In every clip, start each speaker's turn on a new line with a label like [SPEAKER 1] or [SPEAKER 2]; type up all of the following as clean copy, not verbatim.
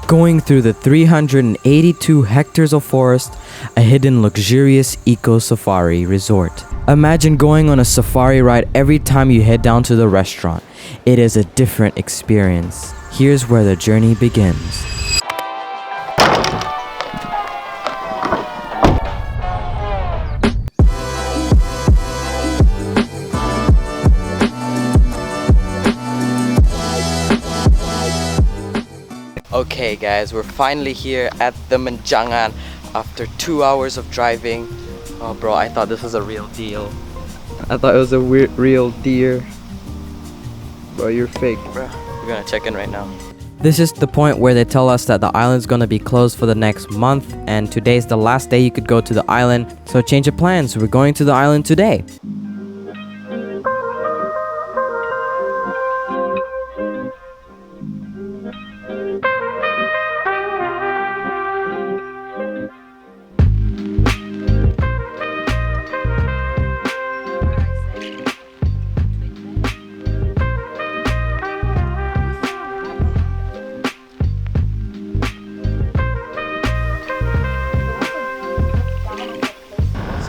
[SPEAKER 1] going through the 382 hectares of forest, a hidden luxurious eco-safari resort. Imagine going on a safari ride every time you head down to the restaurant. It is a different experience. Here's where the journey begins. Okay guys, we're finally here at the Menjangan after 2 hours of driving. Oh bro, I thought this was a real deal. I thought it was a real deer. Bro, you're fake, bro. We're gonna check in right now. This is the point where they tell us that the island's gonna be closed for the next month, and today's the last day you could go to the island. So change of plans, we're going to the island today.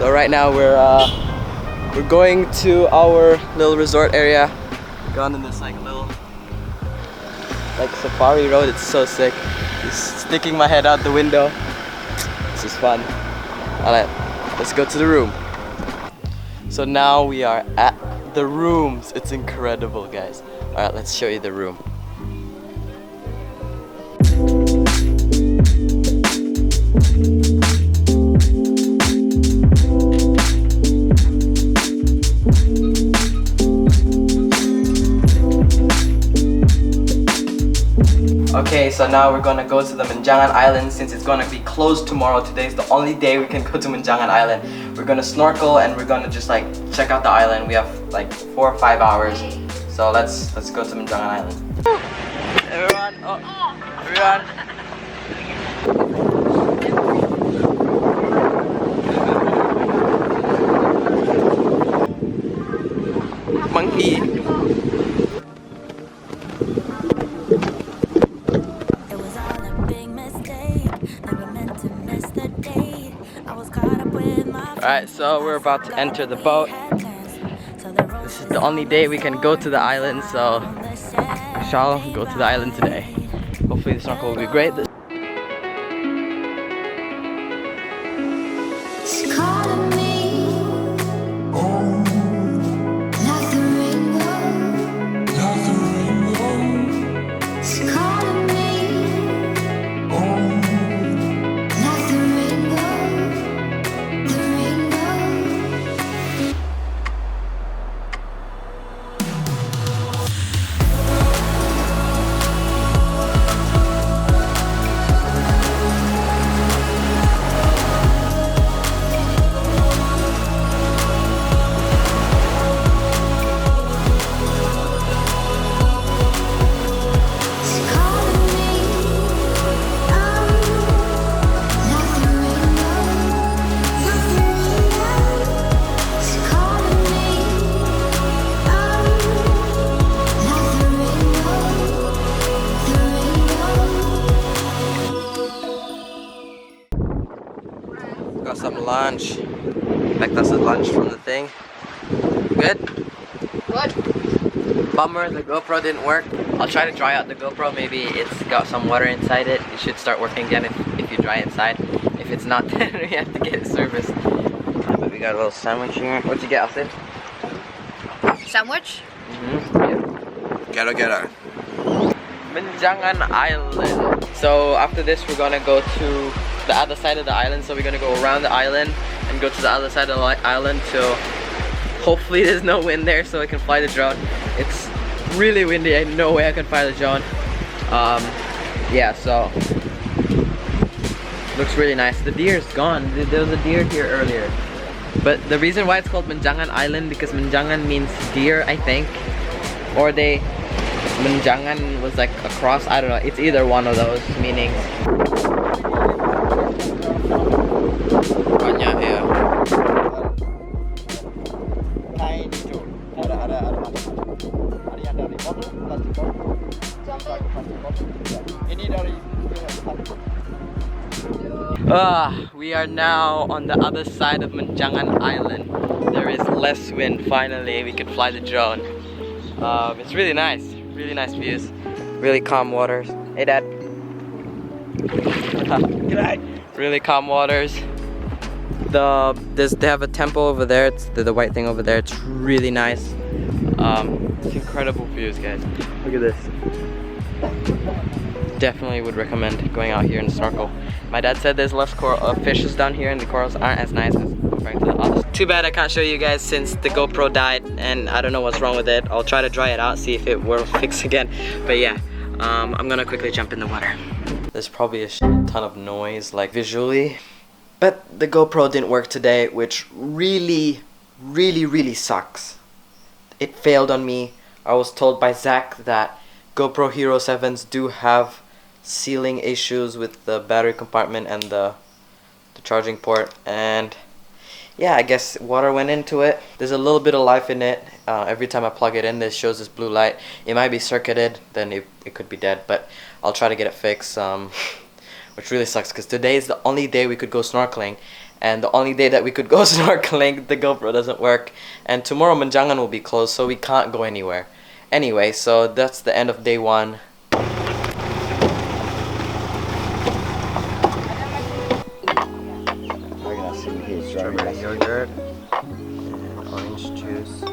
[SPEAKER 1] So right now we're going to our little resort area. Gone in this like little safari road. It's so sick. Just sticking my head out the window. This is fun. Alright, let's go to the room. So now we are at the rooms. It's incredible, guys. Alright, let's show you the room. Okay, so now we're gonna go to the Menjangan Island since it's gonna be closed tomorrow. Today's the only day we can go to Menjangan Island. We're gonna snorkel and we're gonna just like check out the island. We have like 4 or 5 hours. So let's go to Menjangan Island. Everyone, everyone. Monkey. Alright, so we're about to enter the boat. This is the only day we can go to the island, so we shall go to the island today. Hopefully the snorkel will be great. Got some lunch. Like that's the lunch from the thing. Good? Good. Bummer, the GoPro didn't work. I'll try to dry out the GoPro. Maybe it's got some water inside it. It should start working again if you dry it inside. If it's not, then we have to get it serviced. But we got a little sandwich here. What'd you get, Austin?
[SPEAKER 2] Sandwich?
[SPEAKER 1] Mm-hmm. Yeah. Get her. Menjangan Island. So after this we're gonna go to the other side of the island. So we're gonna go around the island and go to the other side of the island till hopefully there's no wind there so I can fly the drone. It's really windy, I no way I can fly the drone. Yeah, so looks really nice. The deer's gone. There was a deer here earlier. But the reason why it's called Menjangan Island because Menjangan means deer, I think. Or Menjangan was like a cross, I don't know. It's either one of those meanings. Banyak ya. Kain itu ada yang dari botol, plastik botol. Ini dari We are now on the other side of Menjangan Island. There is less wind. Finally, we can fly the drone. It's really nice views, really calm waters. Hey, Dad. Really calm waters. They have a temple over there. It's the white thing over there. It's really nice. It's incredible views, guys. Look at this. Definitely would recommend going out here and snorkel. My dad said there's less fishes down here and the corals aren't as nice as compared to the others. Too bad I can't show you guys since the GoPro died and I don't know what's wrong with it. I'll try to dry it out, see if it will fix again. But yeah, I'm gonna quickly jump in the water. There's probably a ton of noise, like visually. But the GoPro didn't work today, which really sucks. It failed on me. I was told by Zach that GoPro Hero 7s do have sealing issues with the battery compartment and the charging port, and yeah, I guess water went into it. There's a little bit of life in it. Every time I plug it in, this shows this blue light. It might be circuited, then it could be dead, but I'll try to get it fixed, which really sucks because today is the only day we could go snorkeling, and the only day that we could go snorkeling the GoPro doesn't work, and tomorrow Menjangan will be closed, so we can't go anywhere. Anyway, so that's the end of day one. We're gonna see here strawberry yogurt and orange juice.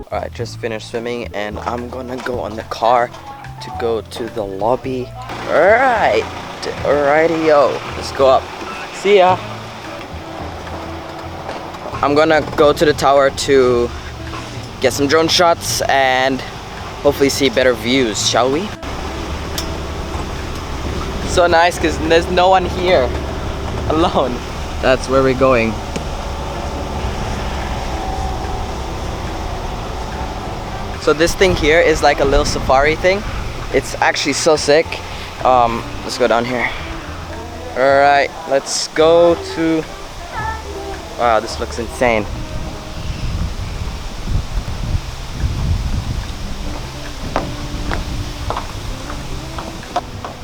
[SPEAKER 1] Alright, just finished swimming and I'm gonna go on the car to go to the lobby. Alright, alrighty-yo, let's go up. See ya! I'm gonna go to the tower to get some drone shots and hopefully see better views, shall we? So nice because there's no one here, alone. That's where we're going. So this thing here is like a little safari thing. It's actually so sick. Let's go down here. Alright, let's go to... Wow, this looks insane.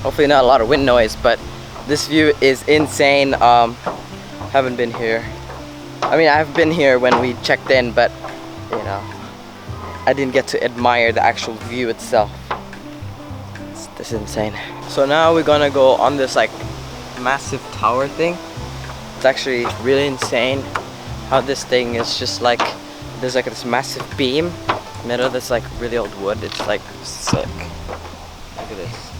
[SPEAKER 1] Hopefully not a lot of wind noise, but this view is insane. Haven't been here. I mean, I've been here when we checked in, but you know, I didn't get to admire the actual view itself. This is insane. So now we're gonna go on this like massive tower thing. It's actually really insane how this thing is just like, there's like this massive beam made of this like really old wood. It's like sick. Look at this.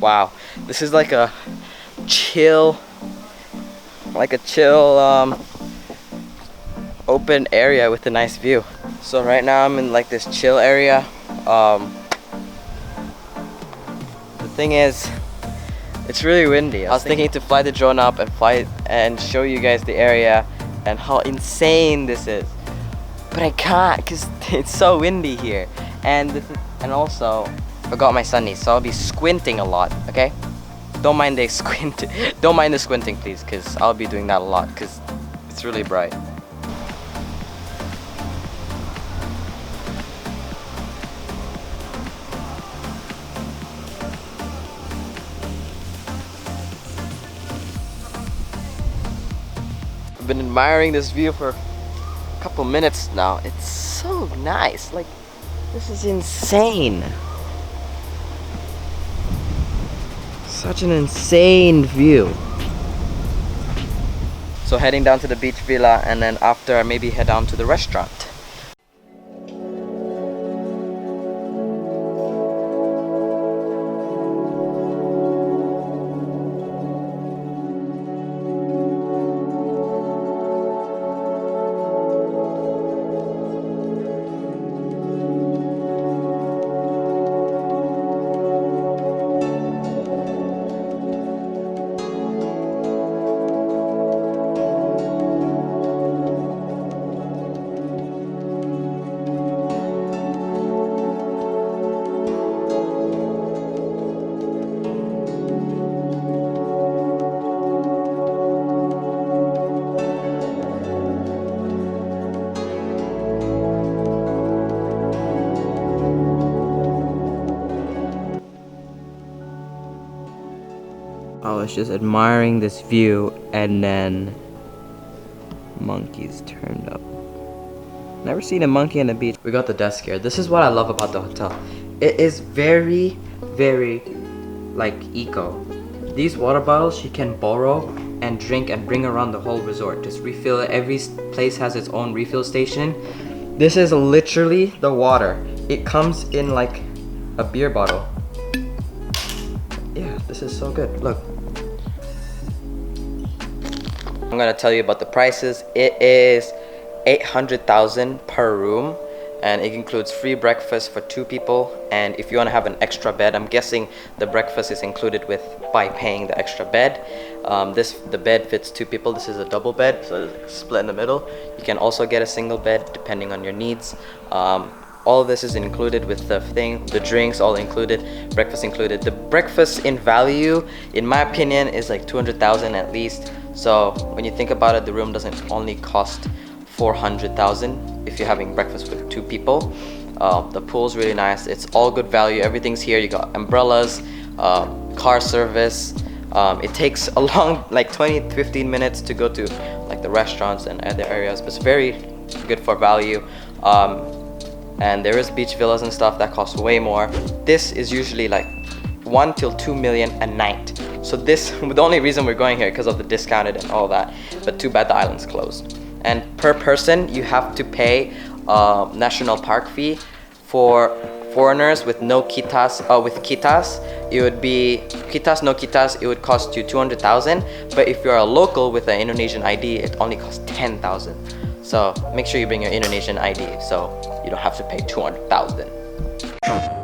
[SPEAKER 1] Wow, this is like a chill open area with a nice view. So right now I'm in like this chill area. The thing is, it's really windy. I was thinking to fly the drone up and fly and show you guys the area and how insane this is, but I can't because it's so windy here. And also I forgot my sunnies, so I'll be squinting a lot. Okay, don't mind the squint. Don't mind the squinting, please, because I'll be doing that a lot because it's really bright. I've been admiring this view for a couple minutes now. It's so nice. Like, this is insane. Such an insane view. So heading down to the beach villa, and then after I maybe head down to the restaurant. was just admiring this view, and then monkeys turned up. Never seen a monkey on the beach. We got the desk here. This is what I love about the hotel. It is very, very like eco. These water bottles you can borrow and drink and bring around the whole resort. Just refill it. Every place has its own refill station. This is literally the water. It comes in like a beer bottle. Yeah, this is so good. Look. I'm gonna tell you about the prices. It is 800,000 per room, and it includes free breakfast for 2 people. And if you want to have an extra bed, I'm guessing the breakfast is included with by paying the extra bed. The bed fits 2 people. This is a double bed, so it's split in the middle. You can also get a single bed depending on your needs. All of this is included with the thing. The drinks all included, breakfast included. The breakfast in value, in my opinion, is like 200,000 at least. So when you think about it, the room doesn't only cost 400,000 if you're having breakfast with 2 people. The pool's really nice. It's all good value. Everything's here. You got umbrellas, car service. It takes a long, like 20-15 minutes to go to like the restaurants and other areas, but it's very good for value. And there is beach villas and stuff that cost way more. This is usually like 1 till 2 million a night. So this, the only reason we're going here because of the discounted and all that. But too bad the island's closed. And per person, you have to pay national park fee. For foreigners with no kitas, with kitas, it would be kitas, no kitas. It would cost you 200,000. But if you're a local with an Indonesian ID, it only costs 10,000. So make sure you bring your Indonesian ID so you don't have to pay 200,000.